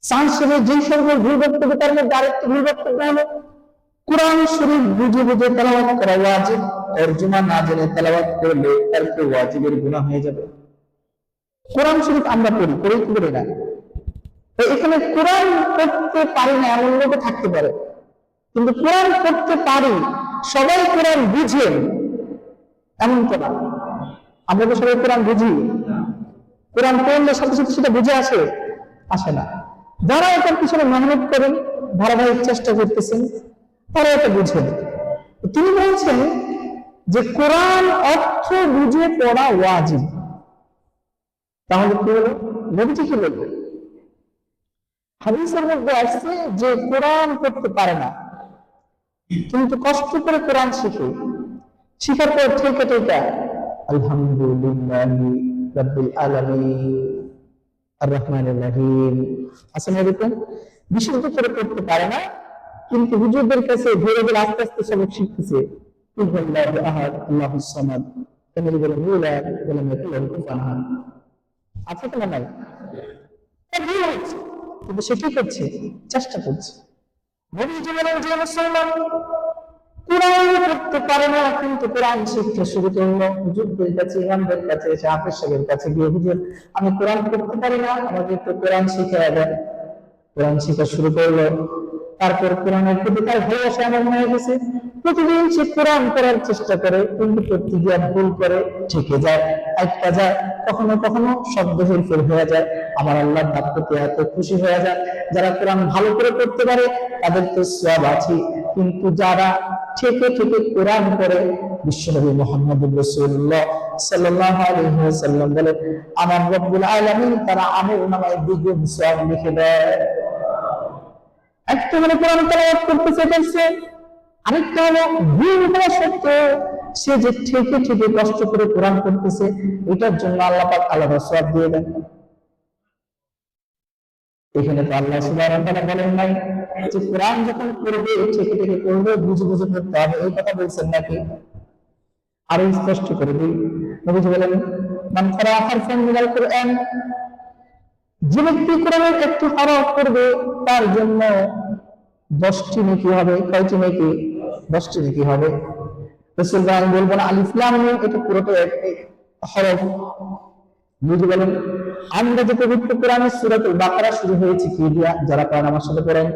চাঁদ শরীফ যে সকল ভুল বক্তব্য, তার মধ্যে আরেকটি ভুল বক্তব্য হলো কোরআন শরীফ বুঝে বুঝে তেলাওয়াত করা ওয়াজিব, তরজমা না জেনে তেলাওয়াত করলে তার ওয়াজিবের গুনাহ হয়ে যাবে। কোরআন শরীফ আমরা পড়ি, পড়েই কি করি না? এখানে কোরআন পড়তে পারি না এমন লোক থাকতে পারে, কিন্তু কোরআন পড়তে পারি, সবাই কোরআন বুঝেন এমন তো না। আমরা তো সবাই কোরআন বুঝি, কোরআন পড়লে সাথে সাথে সেটা বুঝে আসে না। যারা এটার পিছনে মেহনত করেন, ধারাবাহিক চেষ্টা করতেছেন, তারা এটা বুঝেন। তিনি বলছেন যে কোরআন অর্থ বুঝে পড়া ওয়াজিব। তাহলে কি হলো? নবীজি কি বলবেন? হাদিসের মধ্যে আসছে যে কোরআন পড়তে পারে না, কিন্তু কষ্ট করে কোরআন শিখে, শিখার পর থেকে টেকা আলহামদুলিল্লাহি রাব্বিল আলামিন আর রহমানির রহিম আসেন, এরকম বিশুদ্ধ করে পড়তে পারে না, কিন্তু হুজুরদের কাছে ধীরে ধীরে আস্তে আস্তে সবক শিখতেছে। কুল্লাহু আহাদ আল্লাহুস সামাদ, তিনি বলেন লা ইলাহা ইল্লাল্লাহ। আছে কিনা নাই? কিন্তু সে কি করছে? চেষ্টা করছে। নবীজি বলেন যে মুসলমান কোরআন পড়তে পারে না, কিন্তু কোরআন শিখতে শুরু করলো। হুজুরদের কাছে, ইমামদের কাছে, হাফেজ সাহেবের কাছে গিয়ে, হুজুর আমি কোরআন পড়তে পারি না, আমাকে একটু কোরআন শিখিয়ে দেন। কোরআন শিখা শুরু করলো। তারপর কোরআনের প্রতি তার ভালোবাসা এমন হয়ে গেছে, প্রতিদিন সে কোরআন পড়ার চেষ্টা করে, কিন্তু করতে গিয়ে ভুল করে, ঠেকে যায়, আটকা যায়, কখনো কখনো শব্দ হেরফের হয়ে যায়। আমার আল্লাহর তার প্রতি এত খুশি হয়ে যায়, যারা কোরআন ভালো করে পড়তে পারে তাদের তো সওয়াব আছে, কিন্তু যারা ঠেকে ঠেকে কোরআন পড়ে, বিশ্বনবী মুহাম্মদুর রাসূলুল্লাহ সাল্লাল্লাহু আলাইহি ওয়াসাল্লাম বলেন, আমার রব্বুল আলামিন তারা আমলনামায় দ্বিগুণ সওয়াব লিখে দেয়। একটা মানে কোরআন তেলাওয়াত করতেছে বলছে, আরেকটা হলো ভুল হওয়া সত্ত্বেও সে যে ঠেকে ঠেকে কষ্ট করে কোরআন পড়তেছে, এটার জন্য আল্লাহ পাক আলাদা সওয়াব দিয়ে দেন। এখানে তো আল্লাহ সুবহানাহু ওয়া তাআলা বলেন নাই যে কোরআন যখন পড়বে ঠেকে ঠেকে পড়বে, বুঝে বুঝে পড়তে হবে, এই কথা বলছেন নাকি? আরো স্পষ্ট করে দিই, নবীজি বলেন মান ক্বারা হারফান মিনাল কুরআন, যে ব্যক্তি কোরআনের একটি হরফ পড়বে তার জন্য 10টি নেকি হবে। কয়টি নেকি? 10টি নেকি হবে। রাসূলুল্লাহ বলবো না আলিফ লাম মিম, এটা পুরোটা একটি হরফ। বুঝে বলেন আমরা যে পবিত্র কোরআনের সূরাতুল বাকারা শুরু হয়েছে কি দিয়া? যারা কোরআন আমার সাথে পড়েন,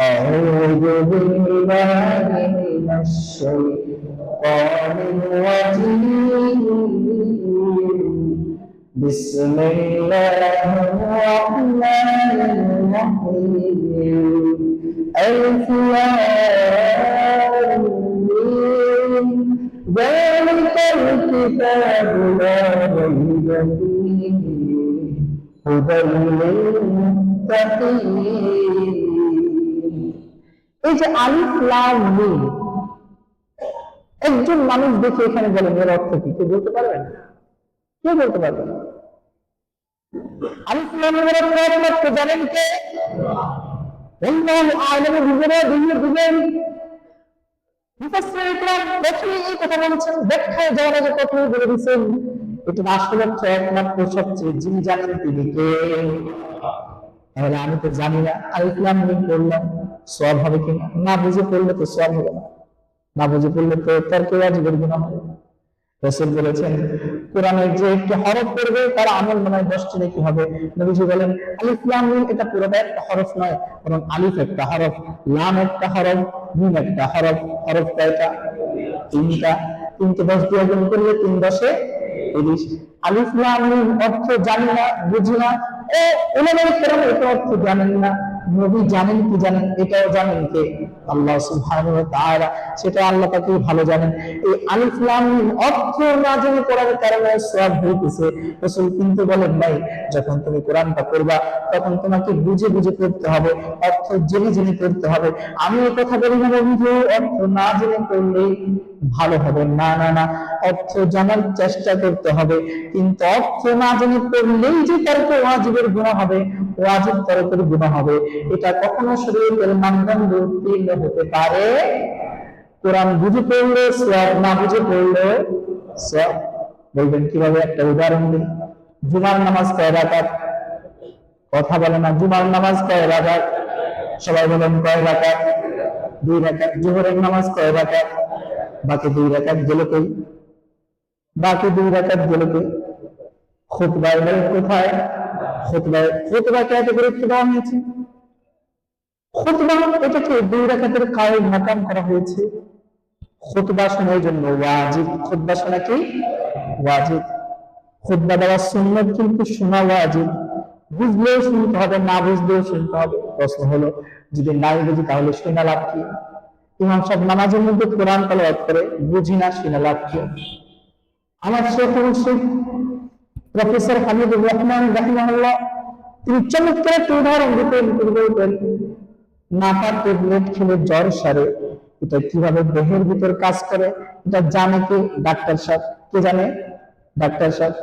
আউযু বিল্লাহি মিনাশ শাইতানির রাজীম, বিসমিল্লাহির রহমানির রহিম, আলিফ লাম মিম, যালিকাল কিতাবু লা রাইবা ফীহি হুদাল লিল মুত্তাকিন। এই যে আলিফ লাম মিম, একজন মানুষ দেখে এখানে বলেন এর অর্থ কি? কেউ বলতে পারবেন? কে বলতে পারবেন? আলিফ লাম মিমের অর্থ জানেন কে? আল্লাহু আ'লামু বিযুরিহি। মুফাসসির ইকরাম প্রথমেই এই কথা বলেছেন, ব্যাখ্যায় যাওয়ার আগে প্রথমেই বলে দিয়েছেন এটা আসল অর্থ একমাত্র সবচেয়ে যিনি জানেন তিনি কে। তাহলে আমি তো জানি না, আলিফ লাম মিম পড়লাম, সওয়াব হবে কিনা? না বুঝে পড়লে তো সওয়াব হবে না, না বুঝে পড়লে তো তর্কে ওয়াজিবের গুনাহ হবে। রাসূল বলেছেন কোরআনের যে একটি হরফ পড়বে তার আমল মনে হয় 10টি নেকি হবে। নবীজি বলেন আলিফ লাম মিম এটা পুরোটা একটা হরফ নয়, বরং আলিফ একটা হরফ, লাম একটা হরফ, মিম একটা হরফ। হরফ কয়টা? 3টা। 3কে 10 দিয়ে গুণ করলে 3 10 30। আলিফ লাম মিম অর্থ জানি না, বুঝি না, ও উলামায়ে কেরাম এটা অর্থ জানেন না। নবী জানেন কি জানেন? এটাও জানেন কে? আল্লাহ সুবহানাহু ওয়া তাআলা। সেটা আল্লাহ তাকে ভালো জানেন। এই আলিফ লাম মিম অর্থ না জেনে পড়ার কারণে সওয়াব হইতেছে। রাসূল কিন্তু বলেন নাই যখন তুমি কোরআনটা পড়বা তখন তোমাকে বুঝে বুঝে পড়তে হবে, অর্থ জেনে জেনে পড়তে হবে। আমি এই কথা বলি না বন্ধু অর্থ না জেনে পড়লে ভালো হবে, না না না, অর্থ জানার চেষ্টা করতে হবে, কিন্তু অর্থ না জেনে পড়লেই যে তার ওয়াজিবের গুনাহ হবে, ওয়াজিব তরকের গুনাহ হবে, এটা কখনো শরীয়তের মানদণ্ড উত্তীর্ণ হতে পারে। কোরআন বুঝে পড়লে সওয়াব, না বুঝে পড়লে বলবেন কিভাবে? একটা উদাহরণ দিই। জুমার নামাজ কয় রাকাত? কথা বলে না। জুমার নামাজ কয় রাকাত? সবাই বলেন কয় রাকাত? 2 রাকাত। জোহরের নামাজ কয় রাকাত? বাকি 2 রাকাত গেল কই? বাকি 2 রাকাত গেল কই? খুতবায় বলেন কোথায়? খুতবাকে এত গুরুত্ব দেওয়া হয়েছে। খুতবা এটাকে 2 রাকাতের কায়েম মাকাম করা হয়েছে। খুতবা শোনার জন্য ওয়াজিব। খুতবা শোনা কি ওয়াজিব? খুতবা দেওয়া সুন্নাত, কিন্তু শোনা ওয়াজিব। বুঝলেও শুনতে হবে, না বুঝলেও শুনতে হবে। প্রশ্ন হলো, যদি নাই বুঝি তাহলে শুনে লাভ কি? ইমাম সাহেব নামাজের মধ্যে কোরআন তেলাওয়াত করে, বুঝি না, শুনে লাভ কি? আমার শেখ প্রফেসর হামিদুর রহমান রাহিমাহুল্লাহ তিনি চমৎকার একটা উদাহরণ দিতেন। তিনি বলতেন, নাপা ট্যাবলেট খেলে জ্বর সারে, এটা কিভাবে দেহের ভিতর কাজ করে এটা জানে কে? ডাক্তার সাহেব। কে জানে? ডাক্তার সাহেব।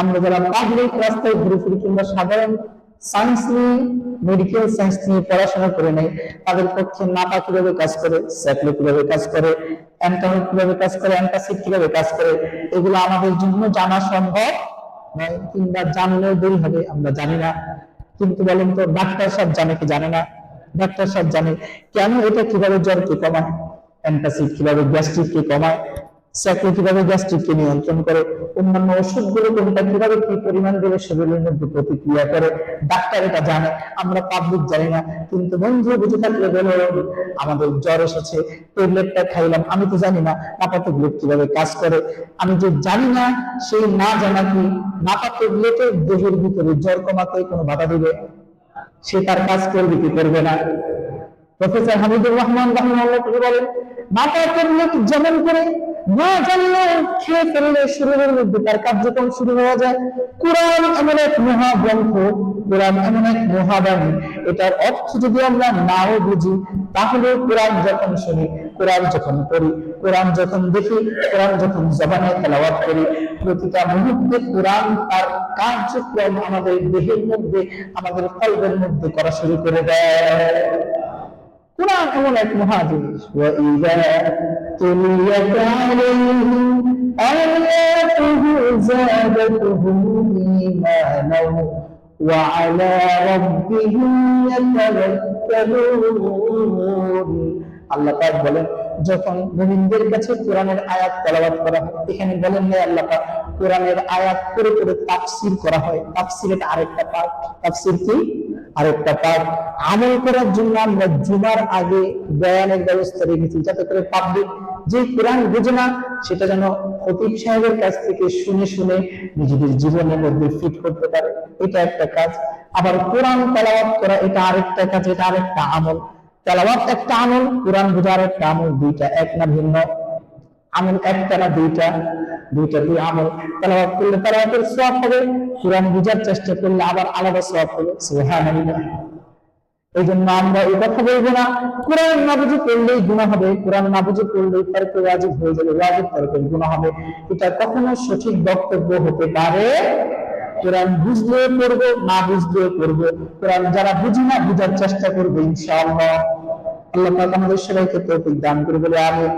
আমরা যারা পাবলিক রাস্তায় ঘুরে ফিরি কিংবা সাধারণ সায়েন্স নিয়ে, মেডিকেল সায়েন্স নিয়ে পড়াশোনা করে নেই, তাদের পক্ষে নাপা কিভাবে কাজ করে, স্যাকলো কিভাবে কাজ করে, অ্যান্টামিক কিভাবে কাজ করে, অ্যান্টাসিড কিভাবে কাজ করে, এগুলো আমাদের জন্য জানা সম্ভব নয়, কিংবা জানলেও দেরি হবে, আমরা জানি না। কিন্তু বলেন তো, ডাক্তার সাহেব জানে কি জানে না? ডাক্তার সাহেব জানে। কেন? এটা কিভাবে জ্বরকে কমায়, অ্যান্টাসিড কিভাবে গ্যাস্ট্রিককে কমায়, স্যাকলো কিভাবে গ্যাস্ট্রিককে নিয়ন্ত্রণ করে, অন্যান্য ওষুধগুলো কোনটা কিভাবে কি পরিমাণ দেবে শরীরের মধ্যে প্রতিক্রিয়া করে, ডাক্তার এটা জানে, আমরা পাবলিক জানি না। কিন্তু বন্ধু বুঝে থাকলে বলো, আমাদের জ্বর এসেছে, ট্যাবলেটটা খাইলাম, আমি তো জানি না নাপা ট্যাবলেট কিভাবে কাজ করে। আমি যে জানি না, সেই না জানা কি নাপা ট্যাবলেটের দেহের ভিতরে জ্বর কমাতে কোনো বাধা দিবে? সে তার কাজ করবে কি করবে না? প্রফেসর হামিদুর রহমান রাহিমাহুল্লাহ তিনি বলেন, নাপা ট্যাবলেট যেমন করে না জানলে খেয়ে ফেললে শরীরের মধ্যে তার কার্যক্রম শুরু হয়ে যায়, কোরআন এমন এক মহাগ্রন্থ, কোরআন এমন এক মহাবাণী, এটার অর্থ যদি আমরা নাও বুঝি, তাহলে কোরআন যখন শুনি, কোরআন যখন পড়ি, কোরআন যখন দেখি, কোরআন যখন জবানে তেলাওয়াত করি, প্রতিটা মুহূর্তে কোরআন তার কার্যক্রম আমাদের দেহের মধ্যে, আমাদের কলবের মধ্যে করা শুরু করে দেয়। কোরআন এমন এক মহা জিনিস। وَإِذَا تُلِيَتْ عَلَيْهِمْ آيَاتُهُ زَادَتْهُمْ إِيمَانًا وَعَلَى رَبِّهِمْ يَتَوَكَّلُونَ। আল্লাহ পাক বলেন, যখন মুমিনদের কাছে কোরআনের আয়াত তেলাওয়াত করা হয়, এখানে বলেন না আল্লাহ পাক কোরআনের আয়াত করে করে তাফসীর করা হয়। তাফসীরের আরেকটা পার্ট। তাফসীর কি? আরেকটা পার্ট। আমল করার জন্য আমরা জুমার আগে বয়ানের ব্যবস্থা রেখেছি, যাতে করে পাবলিক যে কোরআন বুঝে না, সেটা যেন খতিব সাহেবের কাছ থেকে শুনে শুনে নিজেদের জীবনের মধ্যে ফিট করতে পারে। এটা একটা কাজ। আবার কোরআন তেলাওয়াত করা, এটা আরেকটা কাজ, এটা আরেকটা আমল। তেলাওয়াত একটা আমল, কোরআন বোঝা আরেকটা আমল। দুইটা এক না ভিন্ন? আমল একটা না দুইটা? দুইটা। দুই আমল। তেলাওয়াত করলে তেলাওয়াতের সওয়াব হবে, কোরআন বোঝার চেষ্টা করলে আবার আলাদা সওয়াব হবে। সুবহানাল্লাহ। এই জন্য আমরা এই কথা বলবো না কোরআন না বুঝে পড়লেই গুনাহ হবে, কোরআন না বুঝে পড়লেই তারকে ওয়াজিব হয়ে যাবে, ওয়াজিব তারকে গুনাহ হবে। এটা কখনো সঠিক বক্তব্য হতে পারে? কোরআন বুঝলে পড়বো, না বুঝলে পড়বো। কোরআন যারা বুঝি না, বুঝার চেষ্টা করবো ইনশাআল্লাহ। আল্লাহ পাক আমাদের সবাইকে তৌফিক দান করে বলে আমিন।